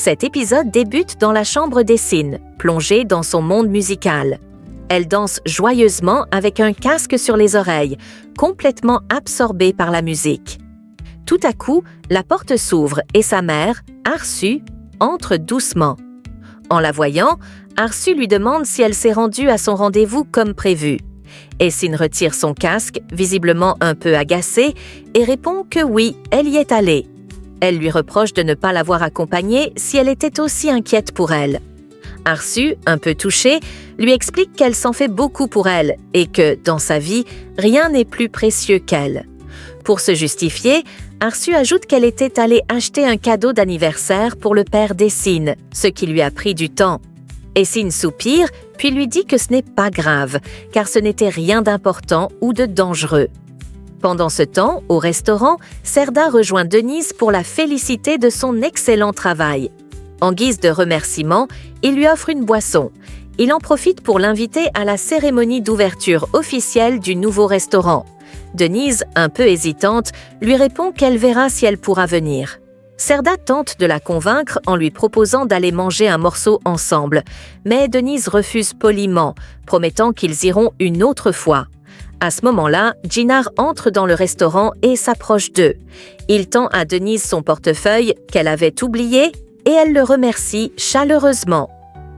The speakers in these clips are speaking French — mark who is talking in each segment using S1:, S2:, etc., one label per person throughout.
S1: Cet épisode débute dans la chambre d'Essine, plongée dans son monde musical. Elle danse joyeusement avec un casque sur les oreilles, complètement absorbée par la musique. Tout à coup, la porte s'ouvre et sa mère, Arsu, entre doucement. En la voyant, Arsu lui demande si elle s'est rendue à son rendez-vous comme prévu. Essine retire son casque, visiblement un peu agacée, et répond que oui, elle y est allée. Elle lui reproche de ne pas l'avoir accompagnée si elle était aussi inquiète pour elle. Arsu, un peu touchée, lui explique qu'elle s'en fait beaucoup pour elle et que, dans sa vie, rien n'est plus précieux qu'elle. Pour se justifier, Arsu ajoute qu'elle était allée acheter un cadeau d'anniversaire pour le père d'Essine, ce qui lui a pris du temps. Essine soupire, puis lui dit que ce n'est pas grave, car ce n'était rien d'important ou de dangereux. Pendant ce temps, au restaurant, Serda rejoint Denise pour la féliciter de son excellent travail. En guise de remerciement, il lui offre une boisson. Il en profite pour l'inviter à la cérémonie d'ouverture officielle du nouveau restaurant. Denise, un peu hésitante, lui répond qu'elle verra si elle pourra venir. Serda tente de la convaincre en lui proposant d'aller manger un morceau ensemble, mais Denise refuse poliment, promettant qu'ils iront une autre fois. À ce moment-là, Djinar entre dans le restaurant et s'approche d'eux. Il tend à Denise son portefeuille qu'elle avait oublié et elle le remercie chaleureusement.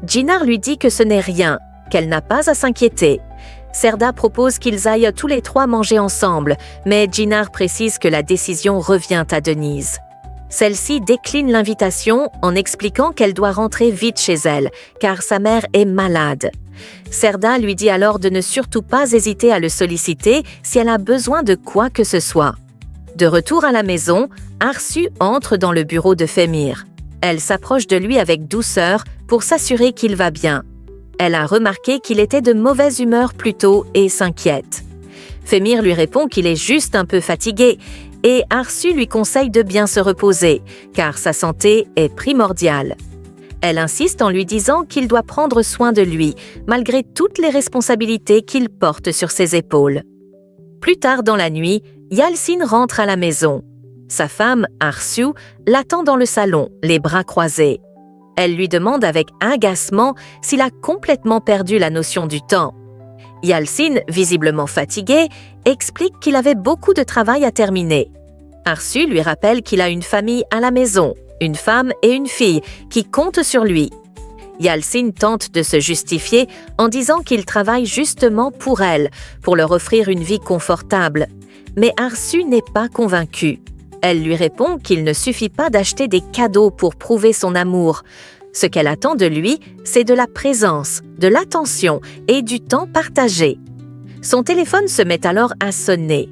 S1: Djinar lui dit que ce n'est rien, qu'elle n'a pas à s'inquiéter. Serda propose qu'ils aillent tous les trois manger ensemble, mais Djinar précise que la décision revient à Denise. Celle-ci décline l'invitation en expliquant qu'elle doit rentrer vite chez elle, car sa mère est malade. Serda lui dit alors de ne surtout pas hésiter à le solliciter si elle a besoin de quoi que ce soit. De retour à la maison, Arsu entre dans le bureau de Femir. Elle s'approche de lui avec douceur pour s'assurer qu'il va bien. Elle a remarqué qu'il était de mauvaise humeur plus tôt et s'inquiète. Femir lui répond qu'il est juste un peu fatigué et Arsu lui conseille de bien se reposer, car sa santé est primordiale. Elle insiste en lui disant qu'il doit prendre soin de lui, malgré toutes les responsabilités qu'il porte sur ses épaules. Plus tard dans la nuit, Yalcin rentre à la maison. Sa femme, Arsu, l'attend dans le salon, les bras croisés. Elle lui demande avec agacement s'il a complètement perdu la notion du temps. Yalcin, visiblement fatigué, explique qu'il avait beaucoup de travail à terminer. Arsu lui rappelle qu'il a une famille à la maison, une femme et une fille qui comptent sur lui. Yalcin tente de se justifier en disant qu'il travaille justement pour elle, pour leur offrir une vie confortable. Mais Arsu n'est pas convaincue. Elle lui répond qu'il ne suffit pas d'acheter des cadeaux pour prouver son amour. Ce qu'elle attend de lui, c'est de la présence, de l'attention et du temps partagé. Son téléphone se met alors à sonner.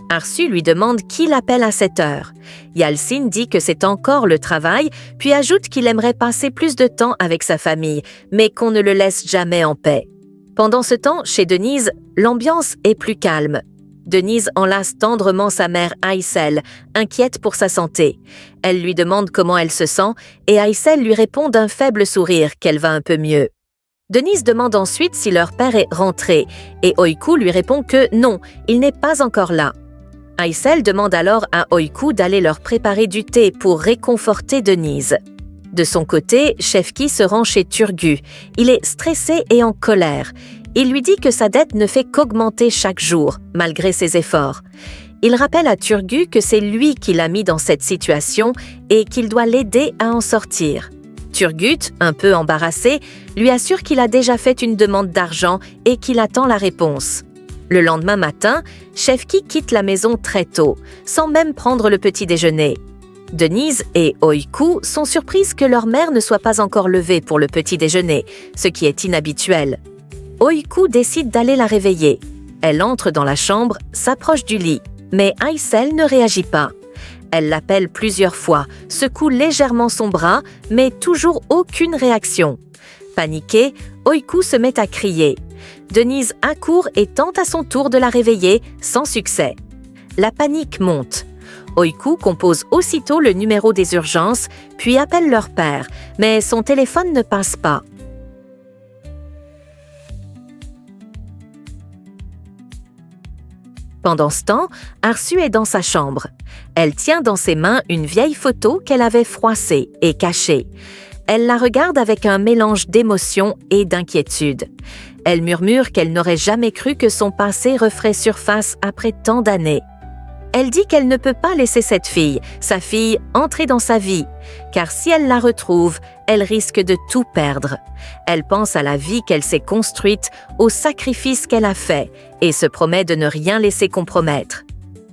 S1: Arsu lui demande qui l'appelle à cette heure. Yalcin dit que c'est encore le travail, puis ajoute qu'il aimerait passer plus de temps avec sa famille, mais qu'on ne le laisse jamais en paix. Pendant ce temps, chez Denise, l'ambiance est plus calme. Denise enlace tendrement sa mère Aïssel, inquiète pour sa santé. Elle lui demande comment elle se sent et Aïssel lui répond d'un faible sourire qu'elle va un peu mieux. Denise demande ensuite si leur père est rentré et Oiku lui répond que non, il n'est pas encore là. Aïssel demande alors à Oiku d'aller leur préparer du thé pour réconforter Denise. De son côté, Shefki se rend chez Turgu. Il est stressé et en colère. Il lui dit que sa dette ne fait qu'augmenter chaque jour, malgré ses efforts. Il rappelle à Turgu que c'est lui qui l'a mis dans cette situation et qu'il doit l'aider à en sortir. Turgut, un peu embarrassé, lui assure qu'il a déjà fait une demande d'argent et qu'il attend la réponse. Le lendemain matin, Shefki quitte la maison très tôt, sans même prendre le petit déjeuner. Denise et Oiku sont surprises que leur mère ne soit pas encore levée pour le petit déjeuner, ce qui est inhabituel. Oiku décide d'aller la réveiller. Elle entre dans la chambre, s'approche du lit, mais Aïssel ne réagit pas. Elle l'appelle plusieurs fois, secoue légèrement son bras, mais toujours aucune réaction. Paniquée, Oiku se met à crier. Denise accourt et tente à son tour de la réveiller, sans succès. La panique monte. Oiku compose aussitôt le numéro des urgences, puis appelle leur père, mais son téléphone ne passe pas. Pendant ce temps, Arsu est dans sa chambre. Elle tient dans ses mains une vieille photo qu'elle avait froissée et cachée. Elle la regarde avec un mélange d'émotion et d'inquiétude. Elle murmure qu'elle n'aurait jamais cru que son passé referait surface après tant d'années. Elle dit qu'elle ne peut pas laisser cette fille, sa fille, entrer dans sa vie, car si elle la retrouve, elle risque de tout perdre. Elle pense à la vie qu'elle s'est construite, aux sacrifices qu'elle a faits, et se promet de ne rien laisser compromettre.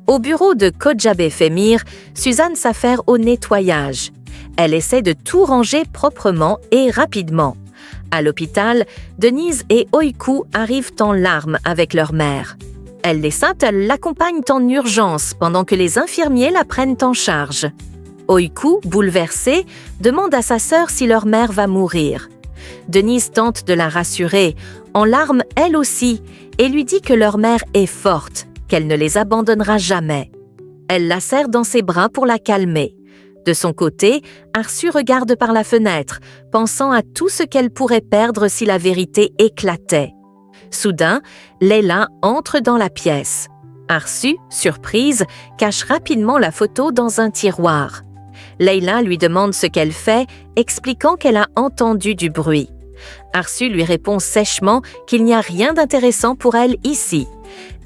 S1: Au bureau de Kojabe Femir, Suzanne s'affaire au nettoyage. Elle essaie de tout ranger proprement et rapidement. À l'hôpital, Denise et Oiku arrivent en larmes avec leur mère. Elle les sainte, l'accompagnent en urgence pendant que les infirmiers la prennent en charge. Oiku, bouleversée, demande à sa sœur si leur mère va mourir. Denise tente de la rassurer, en larmes elle aussi, et lui dit que leur mère est forte, qu'elle ne les abandonnera jamais. Elle la serre dans ses bras pour la calmer. De son côté, Arsu regarde par la fenêtre, pensant à tout ce qu'elle pourrait perdre si la vérité éclatait. Soudain, Leila entre dans la pièce. Arsu, surprise, cache rapidement la photo dans un tiroir. Leila lui demande ce qu'elle fait, expliquant qu'elle a entendu du bruit. Arsu lui répond sèchement qu'il n'y a rien d'intéressant pour elle ici.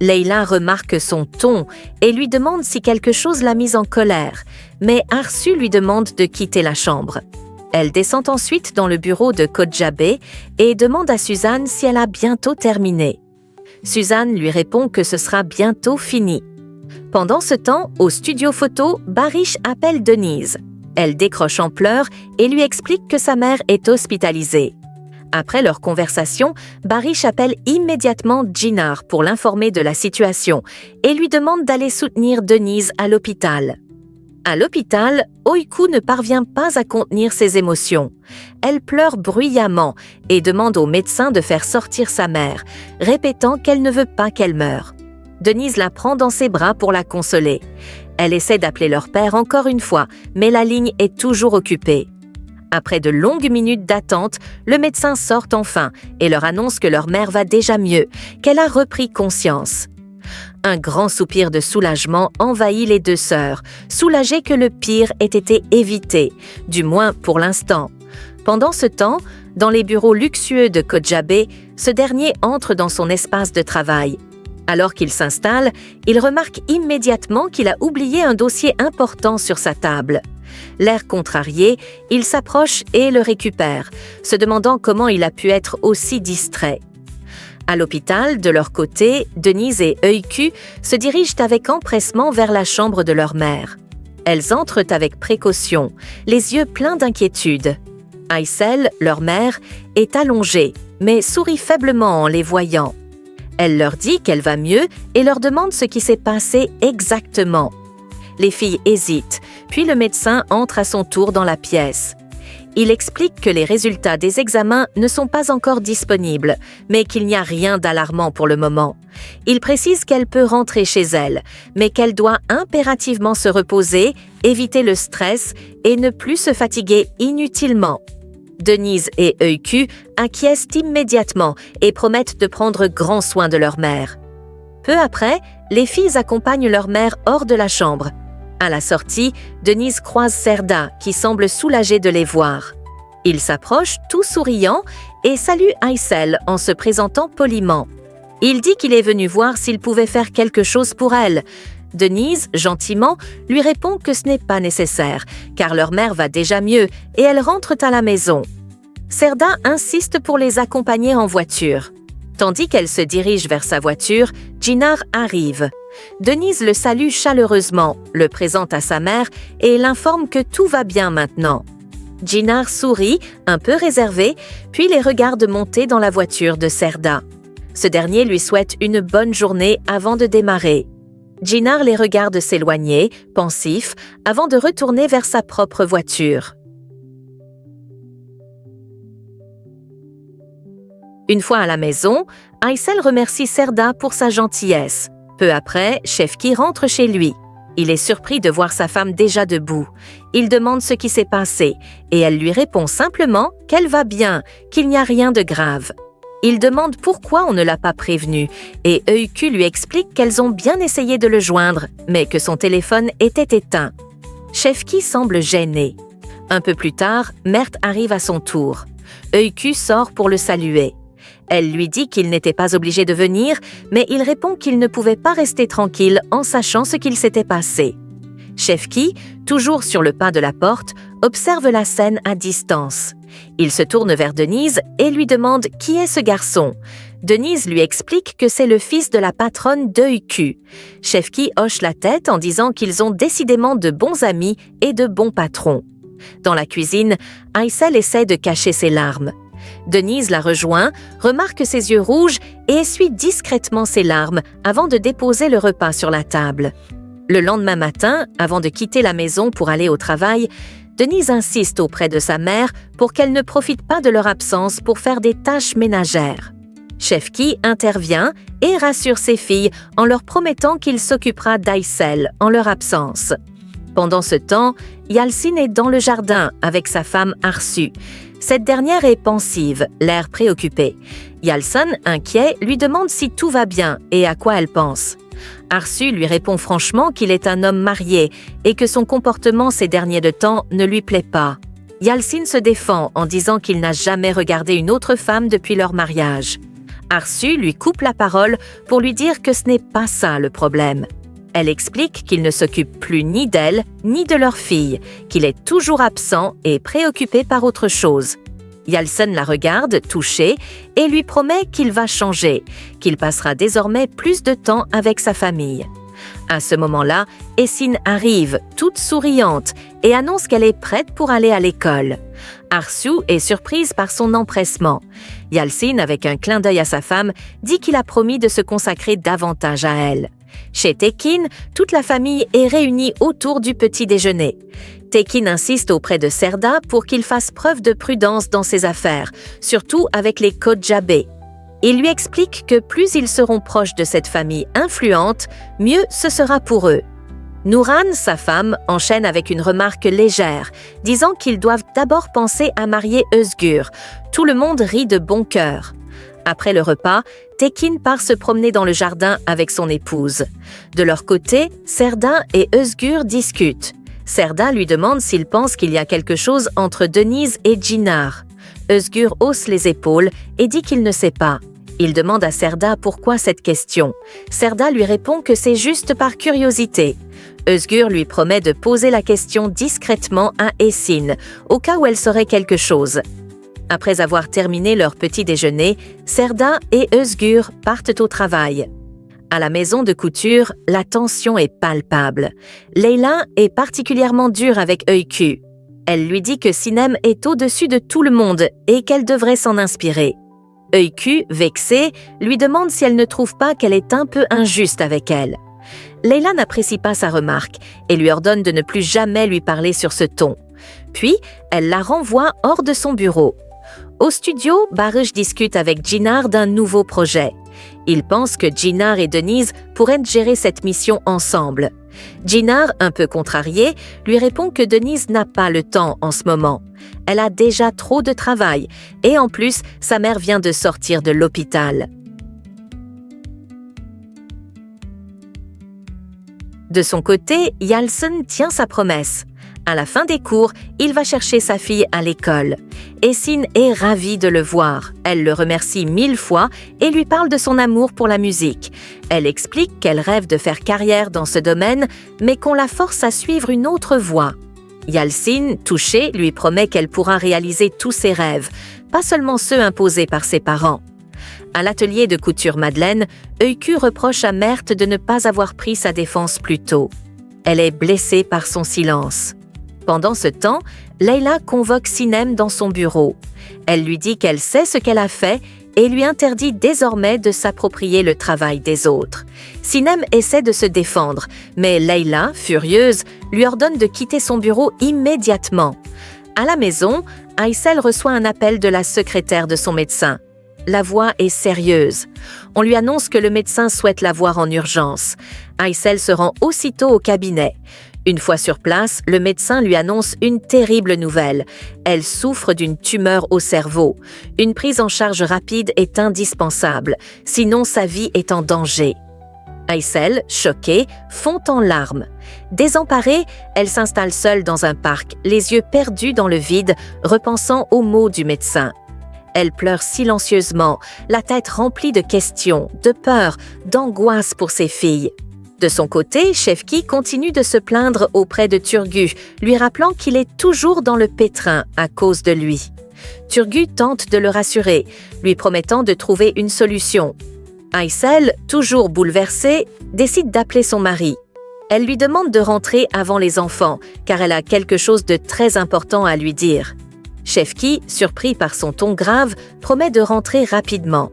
S1: Leila remarque son ton et lui demande si quelque chose l'a mise en colère, mais Arsu lui demande de quitter la chambre. Elle descend ensuite dans le bureau de Kojabe et demande à Suzanne si elle a bientôt terminé. Suzanne lui répond que ce sera bientôt fini. Pendant ce temps, au studio photo, Barish appelle Denise. Elle décroche en pleurs et lui explique que sa mère est hospitalisée. Après leur conversation, Barish appelle immédiatement Jinar pour l'informer de la situation et lui demande d'aller soutenir Denise à l'hôpital. À l'hôpital, Oiku ne parvient pas à contenir ses émotions. Elle pleure bruyamment et demande au médecin de faire sortir sa mère, répétant qu'elle ne veut pas qu'elle meure. Denise la prend dans ses bras pour la consoler. Elle essaie d'appeler leur père encore une fois, mais la ligne est toujours occupée. Après de longues minutes d'attente, le médecin sort enfin et leur annonce que leur mère va déjà mieux, qu'elle a repris conscience. Un grand soupir de soulagement envahit les deux sœurs, soulagées que le pire ait été évité, du moins pour l'instant. Pendant ce temps, dans les bureaux luxueux de Kojabe, ce dernier entre dans son espace de travail. Alors qu'il s'installe, il remarque immédiatement qu'il a oublié un dossier important sur sa table. L'air contrarié, il s'approche et le récupère, se demandant comment il a pu être aussi distrait. À l'hôpital, de leur côté, Denise et Oiku se dirigent avec empressement vers la chambre de leur mère. Elles entrent avec précaution, les yeux pleins d'inquiétude. Aysel, leur mère, est allongée, mais sourit faiblement en les voyant. Elle leur dit qu'elle va mieux et leur demande ce qui s'est passé exactement. Les filles hésitent, puis le médecin entre à son tour dans la pièce. Il explique que les résultats des examens ne sont pas encore disponibles, mais qu'il n'y a rien d'alarmant pour le moment. Il précise qu'elle peut rentrer chez elle, mais qu'elle doit impérativement se reposer, éviter le stress et ne plus se fatiguer inutilement. Denise et Oiku acquiescent immédiatement et promettent de prendre grand soin de leur mère. Peu après, les filles accompagnent leur mère hors de la chambre. À la sortie, Denise croise Serda, qui semble soulagée de les voir. Il s'approche, tout souriant, et salue Aysel en se présentant poliment. Il dit qu'il est venu voir s'il pouvait faire quelque chose pour elle. Denise, gentiment, lui répond que ce n'est pas nécessaire, car leur mère va déjà mieux et elles rentrent à la maison. Serda insiste pour les accompagner en voiture. Tandis qu'elle se dirige vers sa voiture, Jinar arrive. Denise le salue chaleureusement, le présente à sa mère et l'informe que tout va bien maintenant. Jinar sourit, un peu réservé, puis les regarde monter dans la voiture de Serda. Ce dernier lui souhaite une bonne journée avant de démarrer. Jinar les regarde s'éloigner, pensif, avant de retourner vers sa propre voiture. Une fois à la maison, Aysel remercie Serda pour sa gentillesse. Peu après, Shefki rentre chez lui. Il est surpris de voir sa femme déjà debout. Il demande ce qui s'est passé et elle lui répond simplement qu'elle va bien, qu'il n'y a rien de grave. Il demande pourquoi on ne l'a pas prévenu et Euku lui explique qu'elles ont bien essayé de le joindre, mais que son téléphone était éteint. Shefki semble gêné. Un peu plus tard, Mert arrive à son tour. Euku sort pour le saluer. Elle lui dit qu'il n'était pas obligé de venir, mais il répond qu'il ne pouvait pas rester tranquille en sachant ce qu'il s'était passé. Shefki, toujours sur le pas de la porte, observe la scène à distance. Il se tourne vers Denise et lui demande qui est ce garçon. Denise lui explique que c'est le fils de la patronne d'Euku. Shefki hoche la tête en disant qu'ils ont décidément de bons amis et de bons patrons. Dans la cuisine, Aysel essaie de cacher ses larmes. Denise la rejoint, remarque ses yeux rouges et essuie discrètement ses larmes avant de déposer le repas sur la table. Le lendemain matin, avant de quitter la maison pour aller au travail, Denise insiste auprès de sa mère pour qu'elle ne profite pas de leur absence pour faire des tâches ménagères. Shefki intervient et rassure ses filles en leur promettant qu'il s'occupera d'Aysel en leur absence. Pendant ce temps, Yalcin est dans le jardin avec sa femme Arsu. Cette dernière est pensive, l'air préoccupé. Yalcin, inquiet, lui demande si tout va bien et à quoi elle pense. Arsu lui répond franchement qu'il est un homme marié et que son comportement ces derniers temps ne lui plaît pas. Yalcin se défend en disant qu'il n'a jamais regardé une autre femme depuis leur mariage. Arsu lui coupe la parole pour lui dire que ce n'est pas ça le problème. Elle explique qu'il ne s'occupe plus ni d'elle ni de leur fille, qu'il est toujours absent et préoccupé par autre chose. Yalcin la regarde, touché, et lui promet qu'il va changer, qu'il passera désormais plus de temps avec sa famille. À ce moment-là, Esin arrive, toute souriante, et annonce qu'elle est prête pour aller à l'école. Arsu est surprise par son empressement. Yalcin, avec un clin d'œil à sa femme, dit qu'il a promis de se consacrer davantage à elle. Chez Tekin, toute la famille est réunie autour du petit déjeuner. Tekin insiste auprès de Serda pour qu'il fasse preuve de prudence dans ses affaires, surtout avec les Kodjabé. Il lui explique que plus ils seront proches de cette famille influente, mieux ce sera pour eux. Nouran, sa femme, enchaîne avec une remarque légère, disant qu'ils doivent d'abord penser à marier Özgür. Tout le monde rit de bon cœur. Après le repas, Tekin part se promener dans le jardin avec son épouse. De leur côté, Serda et Özgür discutent. Serda lui demande s'il pense qu'il y a quelque chose entre Denise et Çınar. Özgür hausse les épaules et dit qu'il ne sait pas. Il demande à Serda pourquoi cette question. Serda lui répond que c'est juste par curiosité. Özgür lui promet de poser la question discrètement à Esin, au cas où elle saurait quelque chose. Après avoir terminé leur petit déjeuner, Serda et Özgür partent au travail. À la maison de couture, la tension est palpable. Leyla est particulièrement dure avec Euku. Elle lui dit que Sinem est au-dessus de tout le monde et qu'elle devrait s'en inspirer. Euku, vexée, lui demande si elle ne trouve pas qu'elle est un peu injuste avec elle. Leyla n'apprécie pas sa remarque et lui ordonne de ne plus jamais lui parler sur ce ton. Puis, elle la renvoie hors de son bureau. Au studio, Barış discute avec Çınar d'un nouveau projet. Il pense que Çınar et Denise pourraient gérer cette mission ensemble. Çınar, un peu contrarié, lui répond que Denise n'a pas le temps en ce moment. Elle a déjà trop de travail et en plus, sa mère vient de sortir de l'hôpital. De son côté, Yalcin tient sa promesse. À la fin des cours, il va chercher sa fille à l'école. Esin est ravie de le voir. Elle le remercie 1000 fois et lui parle de son amour pour la musique. Elle explique qu'elle rêve de faire carrière dans ce domaine, mais qu'on la force à suivre une autre voie. Yalcin, touchée, lui promet qu'elle pourra réaliser tous ses rêves, pas seulement ceux imposés par ses parents. À l'atelier de couture Madeleine, Euku reproche à Mert de ne pas avoir pris sa défense plus tôt. Elle est blessée par son silence. Pendant ce temps, Leyla convoque Sinem dans son bureau. Elle lui dit qu'elle sait ce qu'elle a fait et lui interdit désormais de s'approprier le travail des autres. Sinem essaie de se défendre, mais Leyla, furieuse, lui ordonne de quitter son bureau immédiatement. À la maison, Aysel reçoit un appel de la secrétaire de son médecin. La voix est sérieuse. On lui annonce que le médecin souhaite la voir en urgence. Aysel se rend aussitôt au cabinet. Une fois sur place, le médecin lui annonce une terrible nouvelle. Elle souffre d'une tumeur au cerveau. Une prise en charge rapide est indispensable, sinon sa vie est en danger. Aysel, choquée, fond en larmes. Désemparée, elle s'installe seule dans un parc, les yeux perdus dans le vide, repensant aux mots du médecin. Elle pleure silencieusement, la tête remplie de questions, de peur, d'angoisse pour ses filles. De son côté, Şevki continue de se plaindre auprès de Turgut, lui rappelant qu'il est toujours dans le pétrin à cause de lui. Turgut tente de le rassurer, lui promettant de trouver une solution. Aysel, toujours bouleversée, décide d'appeler son mari. Elle lui demande de rentrer avant les enfants, car elle a quelque chose de très important à lui dire. Şevki, surpris par son ton grave, promet de rentrer rapidement.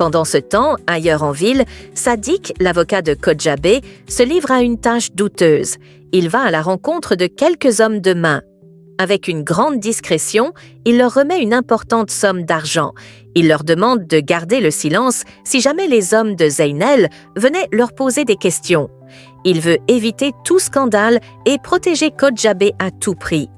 S1: Pendant ce temps, ailleurs en ville, Sadik, l'avocat de Kocabé, se livre à une tâche douteuse. Il va à la rencontre de quelques hommes de main. Avec une grande discrétion, il leur remet une importante somme d'argent. Il leur demande de garder le silence si jamais les hommes de Zeynel venaient leur poser des questions. Il veut éviter tout scandale et protéger Kocabé à tout prix.